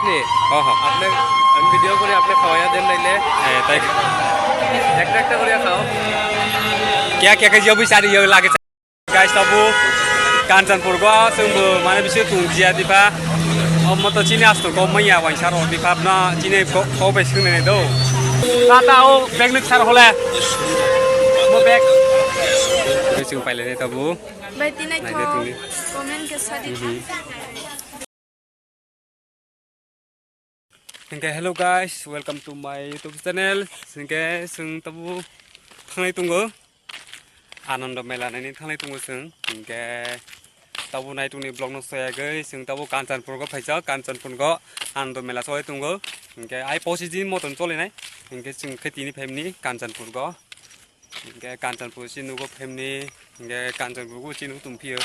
আপনি আপনি আমি ভিডিও করে আপনি খাওয়াইয়া দেন নাইলে তাই একটা একটা করে খাও क्या क्या के जब सारी ये लागे गाइस तबु कांचनपुर को जोंबो माने बिसोर तुंजिया दिफा अम्मा तो चिने आस्तो को मैया वाइसार और दिफा ना चिने को बे सिंने दो ताता ओ बैग न सार होले मो बैग बिसोर पाइले ने तबु बैठी नहीं थो कमेंट के साथ Okay, hello guys, welcome to my YouTube channel. Okay, जों तबु थांनाय दङो आनन्द मेला नायनि थांनाय दङो जों okay तबु नायटुनि ब्लग न सयागै जों तबु कांचनपुर को फैसा कांचनपुर को आनन्द मेला सय दङो okay आइ पसिजि मतन चलिनाय okay जों खेतिनि फेमनि कांचनपुर को okay कांचनपुर सिनु को फेमनि okay कांचनपुर को सिनु तुमफियो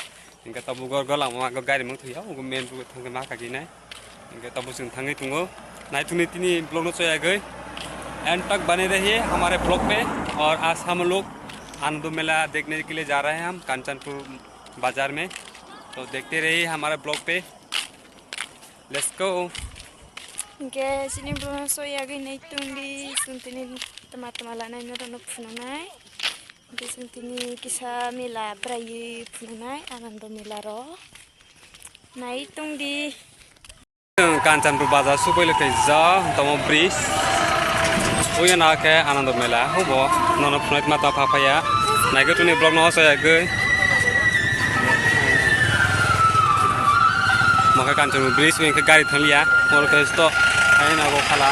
okay तबु गर लामा को गारि म थैया उगु मेन बुग थांगे मा खागिनाय okay तबु जों थांनाय दङो नाइटुनी तीनी ब्लॉग न सोया गए एंड तक बने रहिए हमारे ब्लॉग पे और आज हम लोग आनंद मेला देखने के लिए जा रहे हैं हम कांचनपुर बाजार में तो देखते रहिए हमारे ब्लॉग पे लेट्स गो के सिनी ब्लॉग न सोया गए नहीं तुंडी सुनतीनी टमाटर लानाय न फुनाय के सुनतीनी किसा मेला ब्रायै फुनाय आनंद मेला र नाय तुंडी कांचनपुर बाजार सुपैले फैजा तमो ब्रिज ओया नाके आनंद मेला होबो नन फुनाय माता फाफाया नायगो तुनि ब्लॉग न होसया गय मका कांचनपुर ब्रिज वेंके गारि थलिया मोर केस्तो आइना गो खाला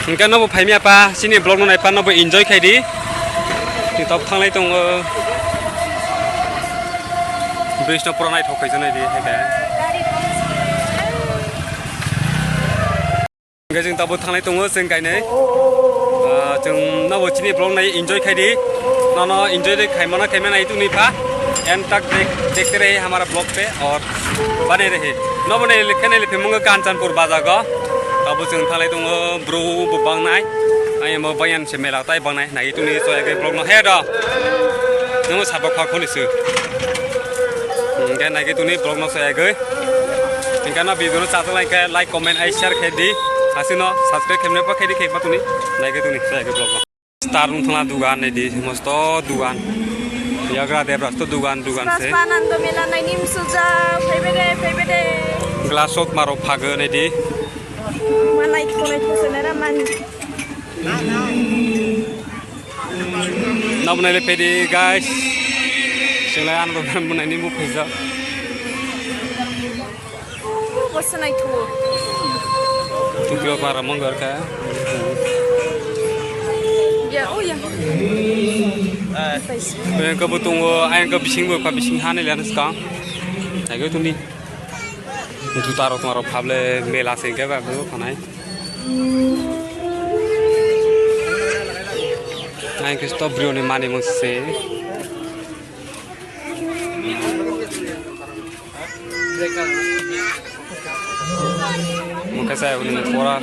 इनका नबो फाइमिया पा सिनि ब्लॉग न नायपा नबो एन्जॉय खायदि नि तब थांनाय दङ ब्रिज न पुरा नाय थखै जनाय दि हेगा जों तब थांनाय दङ जों गायनाय जों नबोचिनि ब्लॉग नाय एन्जॉय खायदि न एन्जॉय खायमाना खायमाना तुनिफा एंड तक देखते रहे हमारा ब्लॉग पे और बने रहे न बने लेखने लेफे मुंग कांचनपुर बाजार को तब जों थांनाय दङ ब्रु बांनाय आइ म बयान से मेला ताय बांनाय नाय तुनि सोयागै ब्लॉग न हे द नमो साबा खा खोलिसु नाय तुनि ब्लॉग न सोयागै इनका वीडियो चाचलायके लाइक कमेंट आई शेयर खेदी हासिनो सब्सक्राइब खेमने पर खेदी खेबा तुनि नायगे तुनि सायगे ब्लॉग स्टार उठना दुकान नै दि मस्त दुकान याग्रा देब्रास तो दुकान से आनंद मेला नायनि सुजा फैबेदे ग्लास शॉट मारो फागो नै दि मानाय थसनेरा मानि नबनाय फेदि गाइस जोंलाय आनन्द बनायनि मु फैजा बसनाय थु तुपियो para monggar ka ya oh ya ben ka butung ayan ka bising bo ka bising hanai lan ska ayo tuni tu taro tomaro phable mela se ka ba bo khanai ayan ka stop brio ne mane mon se muka saya udah pora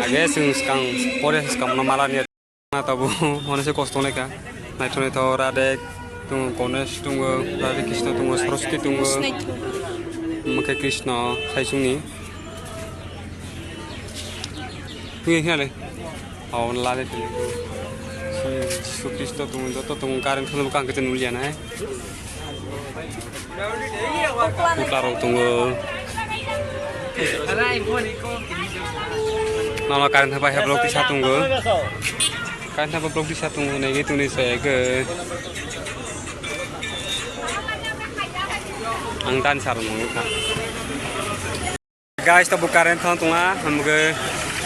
agak sih sekarang pora sekarang nama lainnya tahu mana sih kostumnya kan naik tuh itu Radha tunggu Ganesh tunggu Radha Krishna tunggu Saraswati tunggu muka Krishna saya sungi ini apa oh lalu itu si Krishna tunggu itu tunggu karen tuh bukan kerja nulian claro tunggu nama karen apa ya blog di satu tunggu karen apa blog di satu tunggu nih itu nih saya ke angdan sarung kan guys tabu karen thang tunga hamge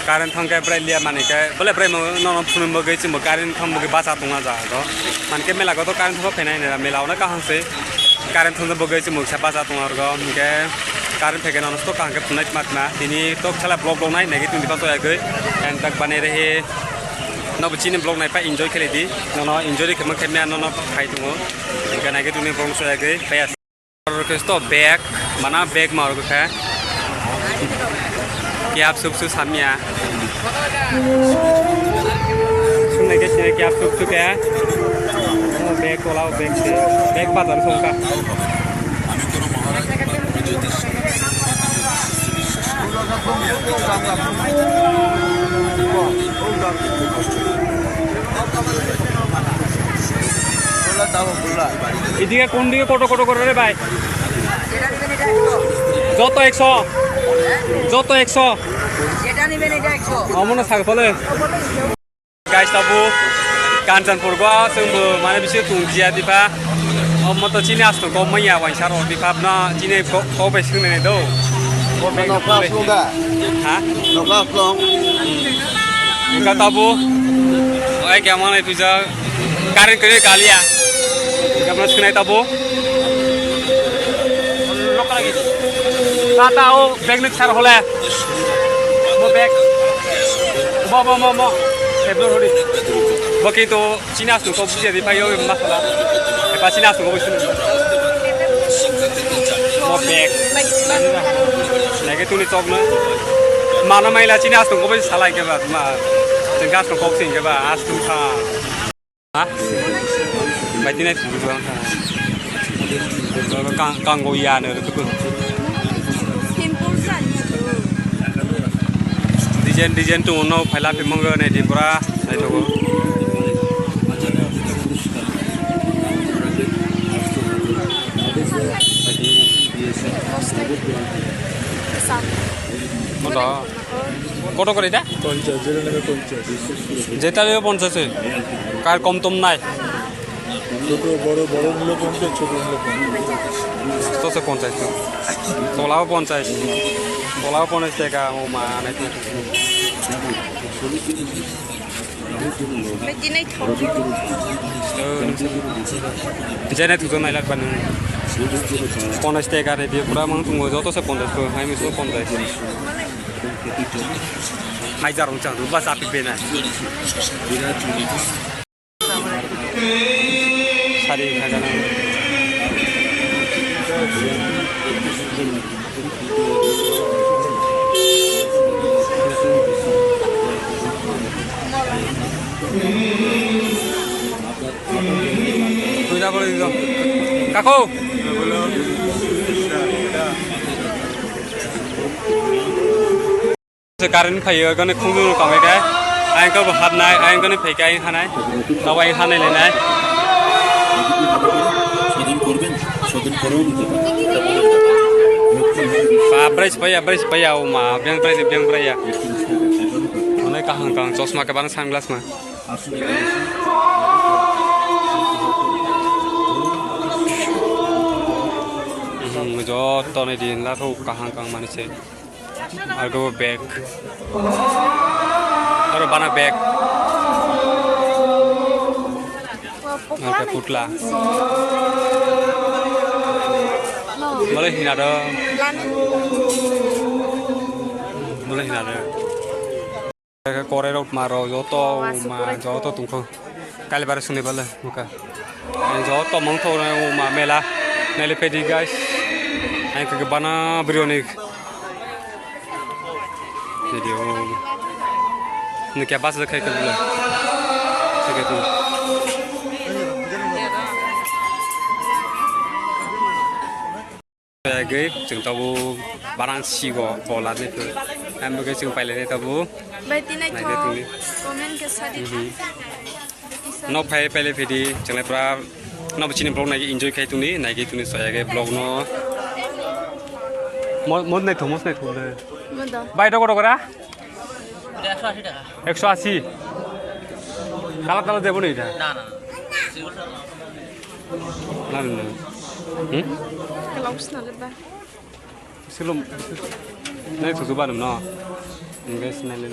karen thang ke brai lia mane ke boleh brai mau nono punum bagi cuma karen thang bagi bahasa tunga jah to man ke mela ko to karen thang penai nih mela ona kahang se karen thang bagi cuma bahasa tunga orgo ke कारण फेंके ना नस्तो कहाँ के पुनाई मत ना तिनी तो चला ब्लॉग लोग नहीं नेगेटिव दिखा तो यार गए एंड तक बने रहे ना बच्ची ने ब्लॉग नहीं पाए एंजॉय खेले दी ना एंजॉय खेम खेमने ना खाई तुमो इनका नेगेटिव ने ब्लॉग से यार गए पैस और किस्तो बैग मना बैग मारो को है क्या आप सब सामिया सुनने के चीज़ क्या आप सब क्या बैग कोलाओ बैग से बैग बाजार सोंका এদিকে কোন দিকে কত কত করে রে ভাই যত 100 যত 100 মনে থাক ফলে guys tabu Kanchanpur gua sungguh mana bisa tunggu di pa motor Cina asal kau maya wan saro di pa na Cina kau besok ni tu hah enggak tabu oh gimana itu je karin kiri kali ya kamu sekarang tabu lokal lagi kata oh bag ni sar hola mau bag mau Sebelum hari, begitu Cina tu kau bisa dipakai masalah, lepas Cina tu kau bisa mau bag, lagi tu ni cok na, mana mai lah Cina tu kau bisa salah ke bah, tengah tu kau sing ke bah, as tu ha, macam ni tu kan, kang goyan tu tu. Desain tu no phala pe mangga nei di pura nei to moda কত করে এটা 50 যেটা নেবে 50 যেটা নেবে 50 কার কম Tom নাই ছোট বড় বড় হলো 50 ছোট হলো 50 তো 50 তোলাও 50 তোলাও 50 টাকা ও মা নাই তো Medina thau. Jana tu tu nailak ban. 50 টাকা রে দিয়ে পুরা মাং তুঙ্গ যত সে 50 কো হাই মিসো 50 হাজার উঁচা তো বাস আপি বেনা সারি খাগানা তুইটা করে দিও কাকু কারেন্ট ফাইयो গনে খুঁজু কামে গায় আই কো হাতনাই আই গনে ফেকাই খানাই দাবাই খানাই লেনাই সদিন করুন Abres paya ma biang paya Mana kahang chosma ke bana sunglass ma joto nei din la tho kahang mani se argo bag aro bana bag Oke putla Boleh hina do Boleh hina do Kore rot maro joto tungko Kali bare suni bala muka joto mangtho ma mela nele pedi guys ai ke bana brionik video ne kya bas dekhai ke bula ठीक है तू gay chúng tao barang sigo bola ni tu em bagi chúng pai le tao Berarti naik komen ke sadi no pai le phedi changle pra no bchini blog nai enjoy khai tu ni nai ge tu ni soya ge blog no mod nai thomos nai thole bai to kora 180 টাকা 180 কালা কালা দেব না এটা না না Kelaus na leba silum nai thu ba nam no invest nai le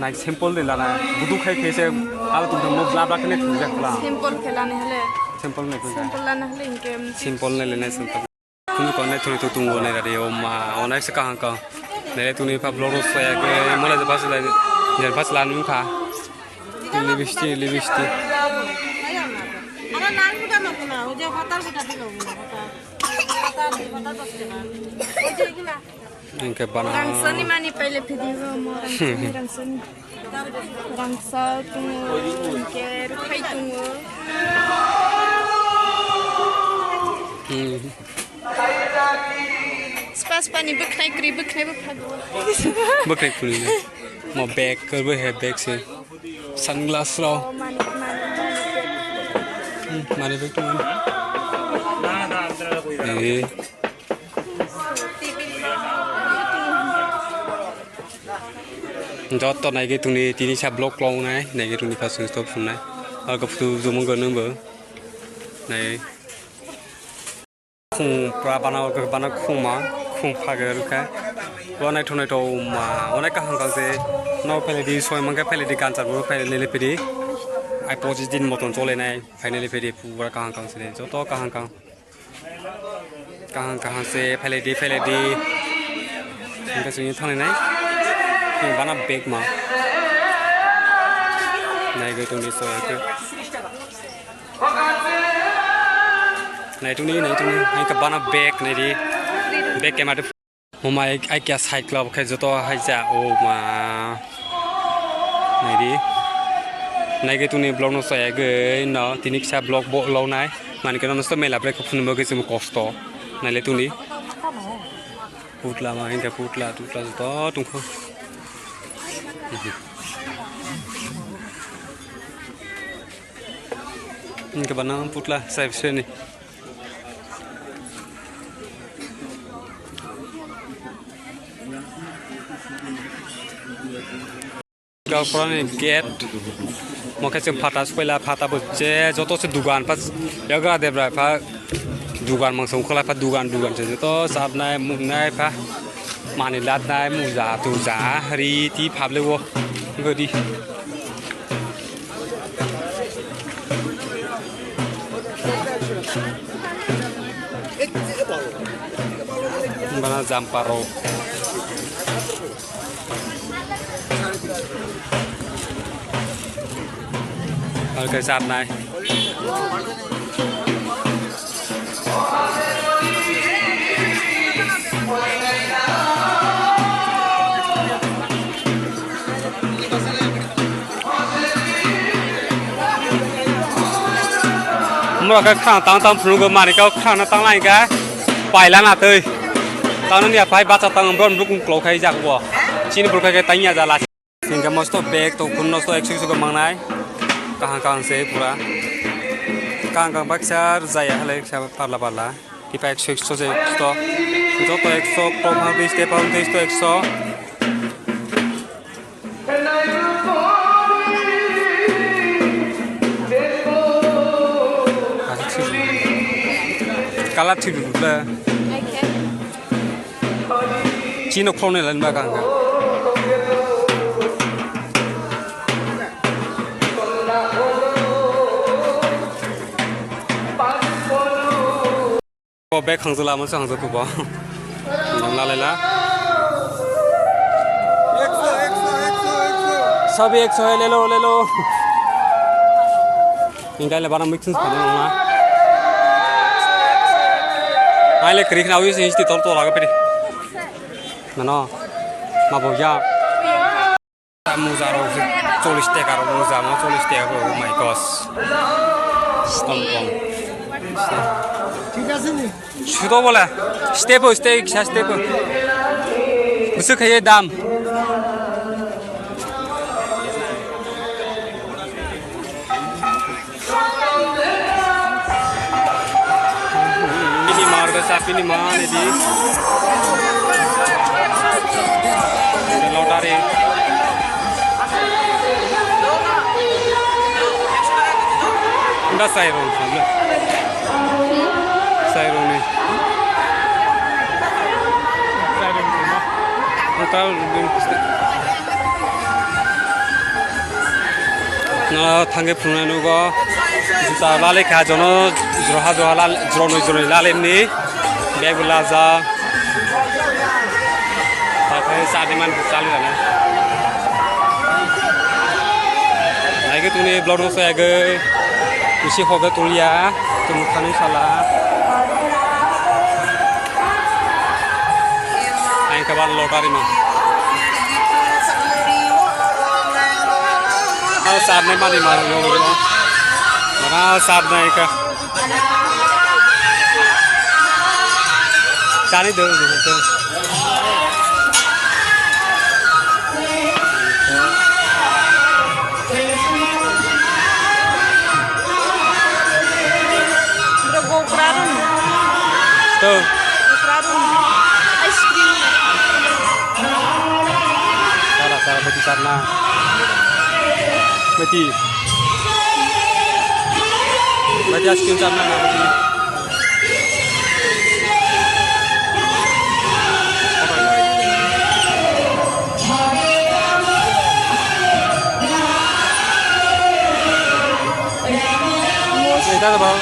nai simple le la na budu khai khai se al tu mo bla bla kne thu ja kala simple khelane hale simple nai ku simple lana hale inke simple nai le nai simple tu ko nai thu tu tungo nai ra o ma onai se ka ka nai tu ni pa blog ro sa ke mala de pas la ne pas la nu kha libishti আমার নাম গুটা মত না ও যে হতার গুটা দিল হতার বসতে না ওই যে এগুলা Ingke bana rangsa ni mani pele video mo rangsa ni rangsa tu inke rupai tu Spaspani beknij kri beknij bepago. Beknij kri. Mau bag kerbe he bag se. Sunglass ro. Oh mani Mane bag tu. Eh. Jot to này cái tụi này tí xa block lâu này cái tụi này phát sinh stop xuống này ở cái tụi dùng gần nữa bữa này khung pra bana cái bana khung mà khung phá cái rồi cáiวันnày thôn này đâu màวันnày cái hàng cái nó phải đi soi mang cái phải đi can chặt bữa phải lấy phải đi ai positive một tuần cho lên này phải lấy phải đi phụ cái hàng cái này cho to cái hàng sẽ phải đi cái gì thằng này nhưng bạn big mà này cái tụi này soi cái này tụi này hay cái bạn big này đi big cái mà hôm nay ai kia cycle cái chỗ đó hay ra ô mà này đi này cái tụi này blog nó soi cái nó thì nick sa blog bộ lâu này mà cái nó soi mail break phun cái gì một cost này lấy tụi này putla mà anh cái putla đó tung không cái bạn putla sai xe này cái phần này gate một cái xem phata spoiler phata bớt che cho tôi sẽ dugan phát giờ cái đẹp rồi phát dugan mang sống khơi phát dugan che to sát này mùng này phát mani lát này mùng giả tu giả hari tí phạp lên vô người đi mana Zamparo ở cái sạp này mà cái khang tăng phun cái mà này cái khang nó tăng lại cái phải là tươi tăng nó phải bắt cho tăng bron lúc cũng khai giặc của chỉ nên khai cái tay nhà ra là nên cái most bag to phun nó to exercise cái mang này càng से पूरा càng bác sar zaya hale parla कि पे 100 से तो जो तो 100 programme भी step on this तो 100 काला ठीक है चीनो खोने लन बा कांगा बैग खांजला मन से खांजो को नमला लेला 100 सब 100 ले लो इनका ले बारा मिक्सिंग करने ना आले क्रिक नाउ से हिस्ती तो लगा पे ना मा बोया मुजारो 40 টাকা मुजा मा 40 টাকা ओ माय गॉड स्टम ठीक है नी शुरू बोला स्टेप मुझसे खाइए दाम ini mar ke sapi ni mana di lotari enggak sayur ni tahu nah tangge punya nuga juta lale kajono joha lal jono lale ni bag laza tapi saat ini man calu kan lagi tu ni blog no saya ke isi hoga tulia temu kanu salah ke बाद लौटारी में हाँ साथ में मारी मारो लोग ना साथ में का Cari dulu. Udah gue ukuran. Tuh. Ukuran. Ice cream. Cara beti karena beti es krim karena beti. Kita tuh bawa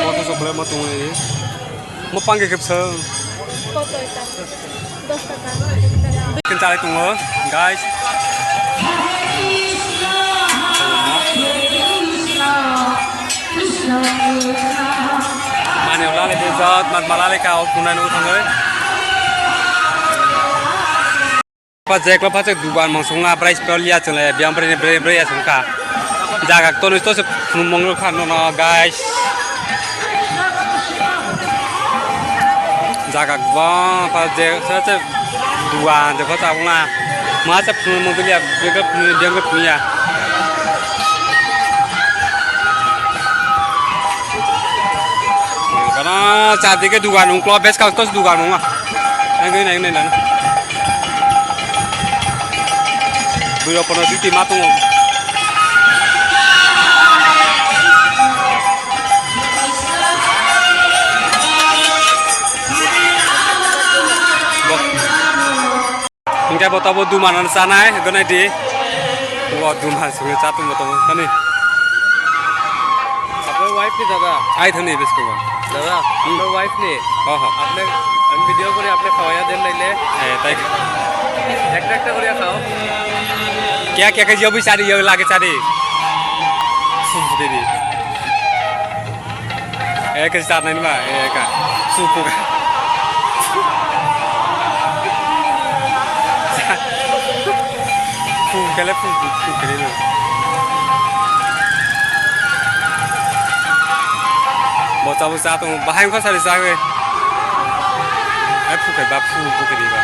motor sebelah motor ini mau panggil ke sel Foto itu. 2 taka. kencari tunggu guys mana ulah le dessert mat malale kau punan utang le pajak lo pajak dugaan mangsunga price pelia chale biang bre bre ya sungka jaga to to se mong lo khan no guys jaga ba pajak se duaan je ko ta nga ma se mong dia bega dia punya karena saat ini dugaan ungklo bes kau tos dugaan ungah ini lah beliau pernah di tim atung hingga botol duman sana gana di buat duman sungai satu botol kan nih আপনার wife নি দাদা ai thani bes ko দাদা আপনার wife নি ha ha আপনি আমি video করে আপনি খাওয়াইয়া দেন নাইলে tai একটা করে খাও क्या क्या के जब सारी ये लागे सारी दीदी एक साथ नहीं बा एक सुपु का फू के ले फू के ले बचा बचा तो बाहर को सारी सागे फू के बा फू के दी बा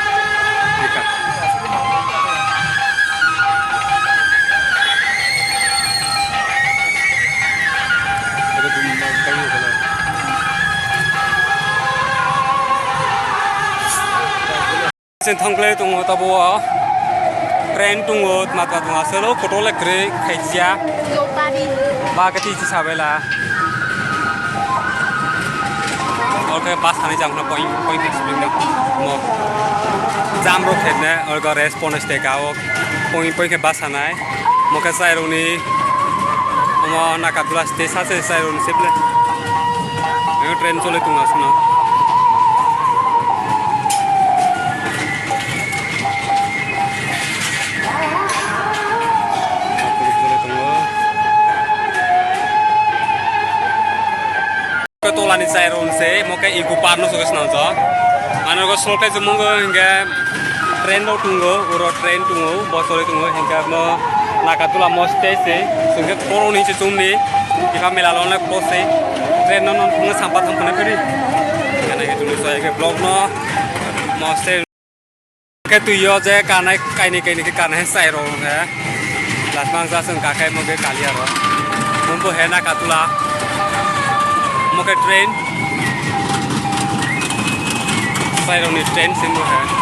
ठीक है sen thangklei tungo tabo tren tungo mata tunga selo photo le kre khaisia Lopari. ba ka ti sabela और के पास आने जाऊँ ना पॉइंट एक्सप्लेन मो जाम रो खेलने और का रेस्पॉन्स देखा वो पॉइंट के पास आना है मुझे साइरोनी मो ना काबुला स्टेशन से साइरोनी से प्ले मैं ट्रेन चले तुंगा सुना tolani sairon se moke igu parno sugas nanzo ana go solke jumungo hingga train do tunggo uro train tunggo bosole tunggo hingga mo nakatula mo stage sungge koroni se chumni iba melalona pose train non tunggo sampat sampane peri kana ke tulu sai ke blog no mo se ke tu yo je kana kaini ke kana sairon he lasmang sa sung ka kai mo ke kalia ro mumbo he nakatula मोके train साइरोनी train सिंबो है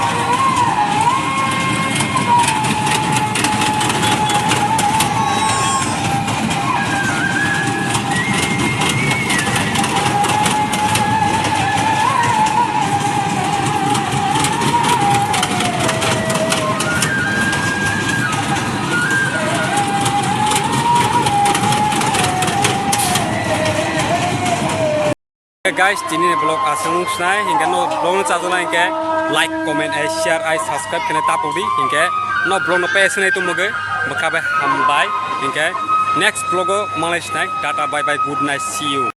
guys, ini vlog asing snai hingga no vlog no chatu na hingga like, comment, share, subscribe kena tapudi hingga no vlog no page na itu moge makabe hambai hingga next vlog malai snai tata bye bye good night see you.